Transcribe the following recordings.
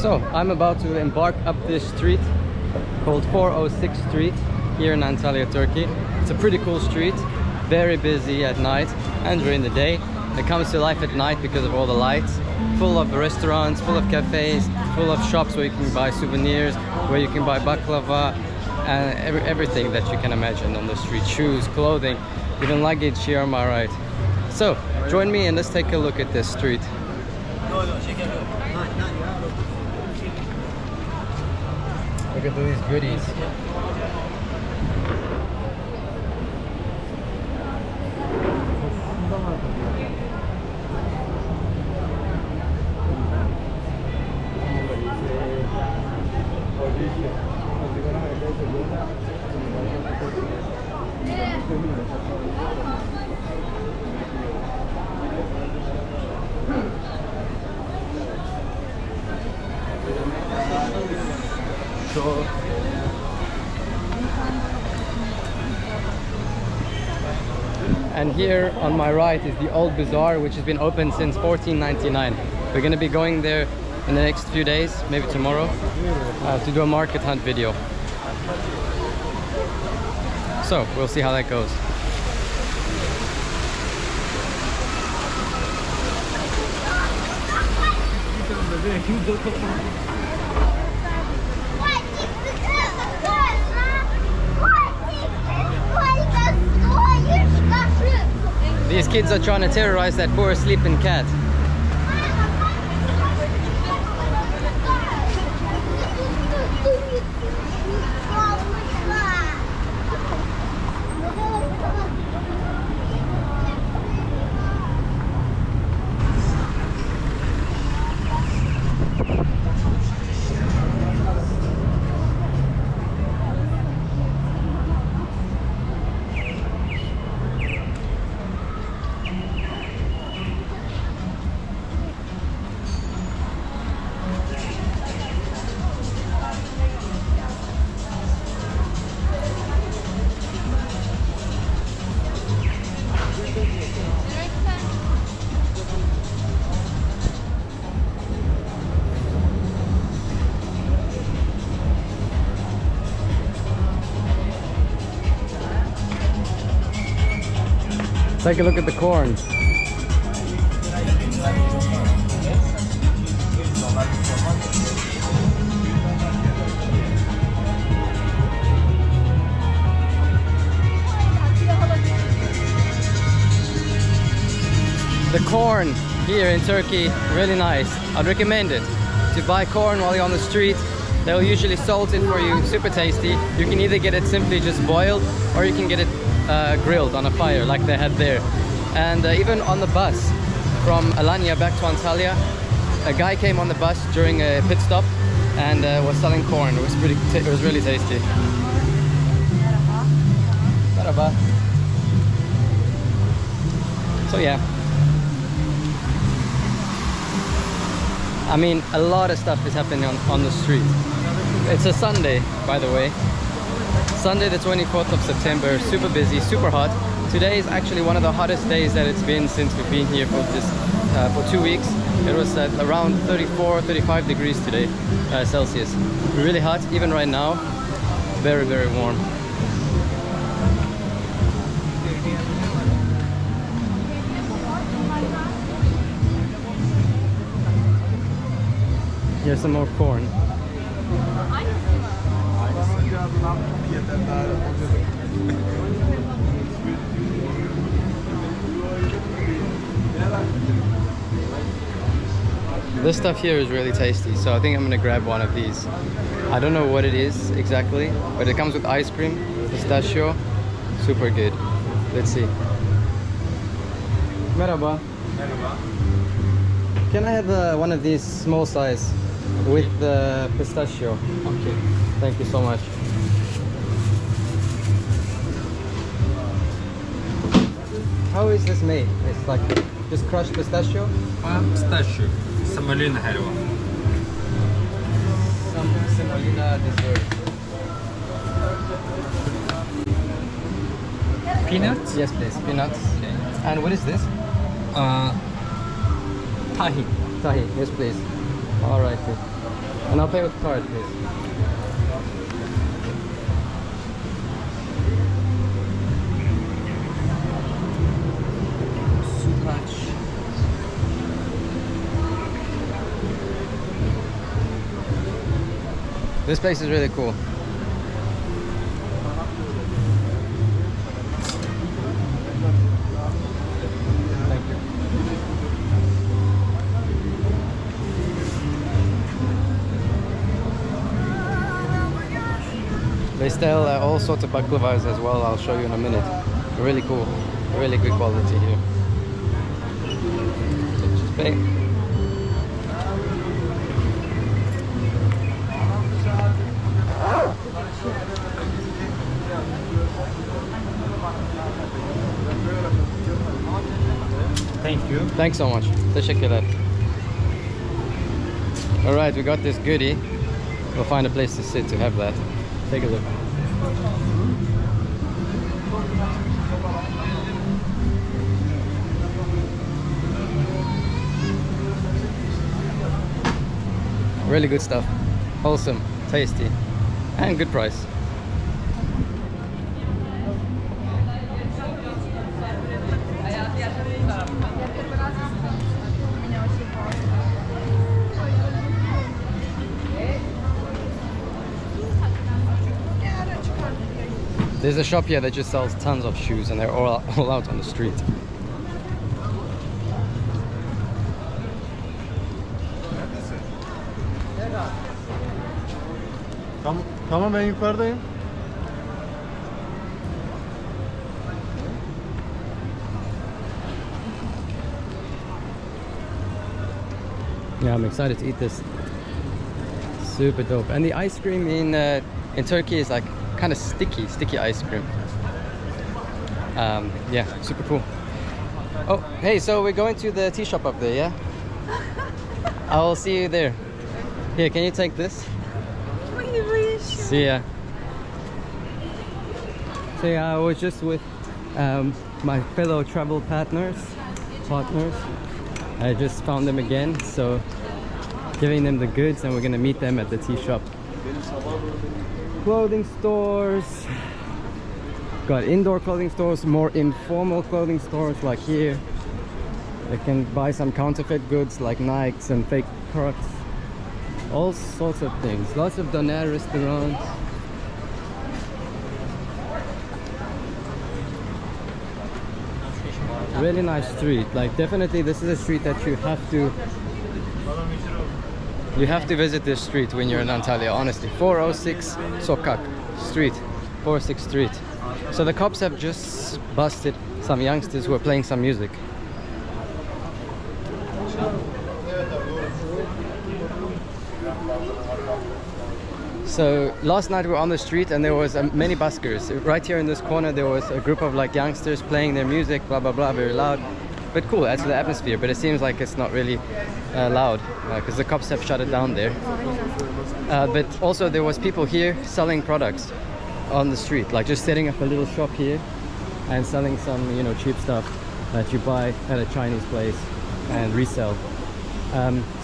So I'm about to embark up this street called 406 Street here in Antalya, Turkey. It's a pretty cool street, very busy at night and during the day. It comes to life at night because of all the lights, full of restaurants, full of cafes, full of shops where you can buy souvenirs, where you can buy baklava and everything that you can imagine on the street. Shoes, clothing, even luggage here on my right. So join me and let's take a look at this street. Look at these goodies. And here on my right is the old bazaar, which has been open since 1499. We're going to be going there in the next few days, maybe tomorrow, to do a market hunt video. So we'll see how that goes. These kids are trying to terrorize that poor sleeping cat. Take a look at the corn. The corn here in Turkey, really nice. I'd recommend it. To buy corn while you're on the street. They'll usually salt it for you, super tasty. You can either get it simply just boiled, or you can get it grilled on a fire like they had there. And even on the bus from Alanya back to Antalya, a guy came on the bus during a pit stop and was selling corn. It was really tasty. Merhaba. So yeah, I mean, a lot of stuff is happening on the street. It's a Sunday, by the way. Sunday the 24th of September, super busy, super hot. Today is actually one of the hottest days that it's been since we've been here for 2 weeks. It was at around 34, 35 degrees today, Celsius. Really hot, even right now, very, very warm. Here's some more corn. This stuff here is really tasty, so I think I'm gonna grab one of these. I don't know what it is exactly, but it comes with ice cream, pistachio, super good. Let's see. Merhaba. Merhaba. Can I have one of these small size with the pistachio? Okay. Thank you so much. How is this made? It's like just crushed pistachio? Pistachio. Semolina helva. Some semolina dessert. Peanuts? Yes, please. Peanuts. Okay. And what is this? Tahin. Tahi, yes please. Alright. And I'll pay with card, please. This place is really cool. Thank you. They sell all sorts of baklavas as well. I'll show you in a minute. Really cool. Really good quality here. Just pay. Thank you. Thanks so much. Teşekkürler. Alright, we got this goodie. We'll find a place to sit to have that. Take a look. Really good stuff. Wholesome, tasty, and good price. There's a shop here that just sells tons of shoes and they're all out on the street. Tamam ben yukarıdayım. Yeah, I'm excited to eat this. Super dope. And the ice cream in Turkey is like kind of sticky ice cream. Yeah, super cool. Oh, hey, so we're going to the tea shop up there, yeah? I'll see you there. Here, can you take this? See ya. So yeah, I was just with my fellow travel partners. I just found them again, so giving them the goods and we're gonna meet them at the tea shop. Clothing stores, got indoor clothing stores, more informal clothing stores like here. They can buy some counterfeit goods like Nikes and fake Crocs, all sorts of things. Lots of doner restaurants. Really nice street. Like definitely this is a street that you have to visit this street when you're in Antalya, honestly. 406 Sokak Street, 406 Street. So the cops have just busted some youngsters who are playing some music. So last night we were on the street and there was many buskers. Right here in this corner there was a group of like youngsters playing their music, blah blah blah, very loud. But cool, adds to the atmosphere, but it seems like it's not really loud because the cops have shut it down there. But also there was people here selling products on the street, like just setting up a little shop here and selling some, you know, cheap stuff that you buy at a Chinese place and resell.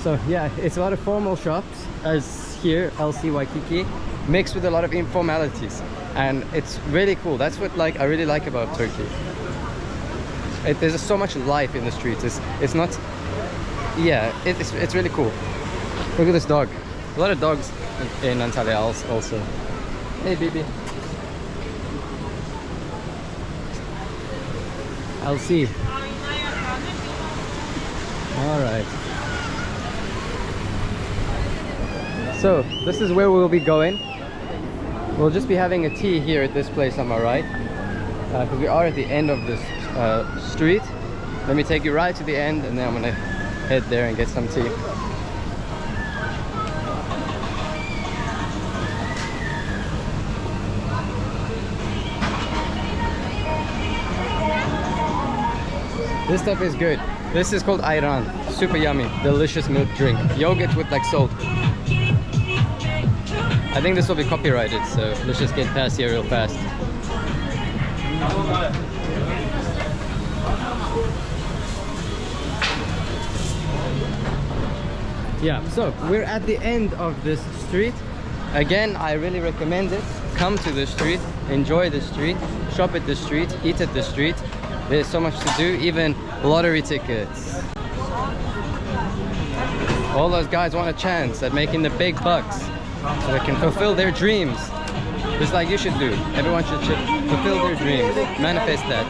So yeah, it's a lot of formal shops as here, LC Waikiki, mixed with a lot of informalities, and it's really cool. That's what I really like about Turkey. There's so much life in the streets. It's not, yeah, it's really cool. Look at this dog. A lot of dogs in Antalya also. Hey, Bibi. LC. All right. So this is where we'll be going. We'll just be having a tea here at this place on my right, because we are at the end of this street. Let me take you right to the end and then I'm gonna head there and get some tea. This stuff is good. This is called ayran. Super yummy, delicious milk drink. Yogurt with like salt. I think this will be copyrighted, so let's just get past here real fast. Yeah, so we're at the end of this street. Again, I really recommend it. Come to the street, enjoy the street, shop at the street, eat at the street. There's so much to do, even lottery tickets. All those guys want a chance at making the big bucks so they can fulfill their dreams. Just like you should do. Everyone should fulfill their dreams, manifest that.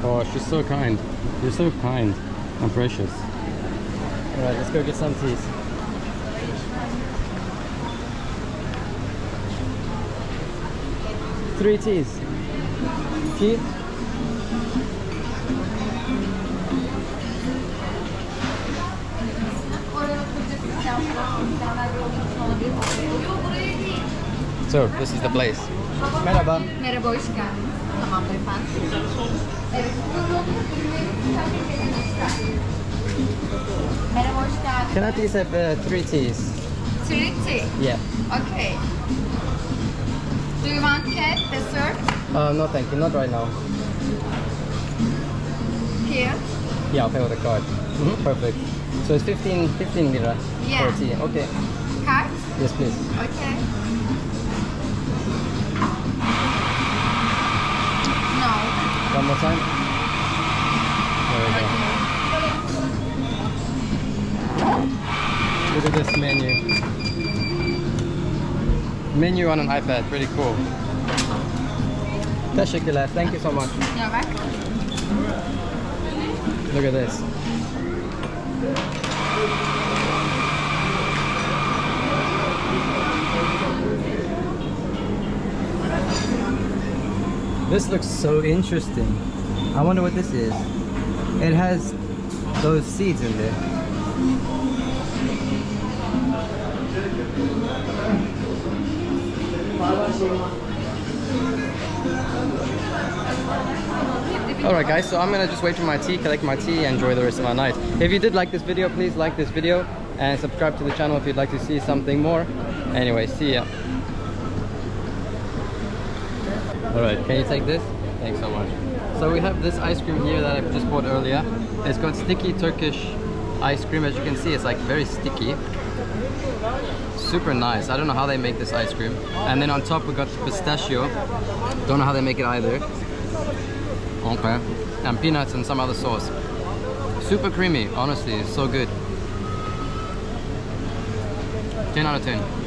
Oh, she's so kind. You're so kind and precious. Alright, let's go get some teas. Three teas. Tea? So, this is the place. Merhaba. Merhaba, hoş geldiniz. Tamamdır efendim. Evet. Merhaba, hoş geldiniz. Can I please have three teas? Three tea. Yeah. Okay. Do you want cake, dessert? No thank you, not right now. Here? Yeah, I'll pay with a card. Perfect. So it's 15 lira Yeah. for tea. Okay. Card? Yes, please. Okay. No. One more time. There we go. Look at this menu. Menu on an iPad, pretty cool. Teşekkürler. Thank you so much. You're welcome. Look at this. This looks so interesting. I wonder what this is. It has those seeds in there. Alright guys, so I'm gonna just wait for my tea, collect my tea, and enjoy the rest of my night. If you did like this video, please like this video and subscribe to the channel if you'd like to see something more. Anyway, see ya. Alright, can you take this? Thanks so much. So we have this ice cream here that I just bought earlier. It's got sticky Turkish ice cream. As you can see, it's like very sticky. Super nice. I don't know how they make this ice cream. And then on top we got pistachio. Don't know how they make it either. Okay. And peanuts and some other sauce. Super creamy, honestly, it's so good. 10 out of 10.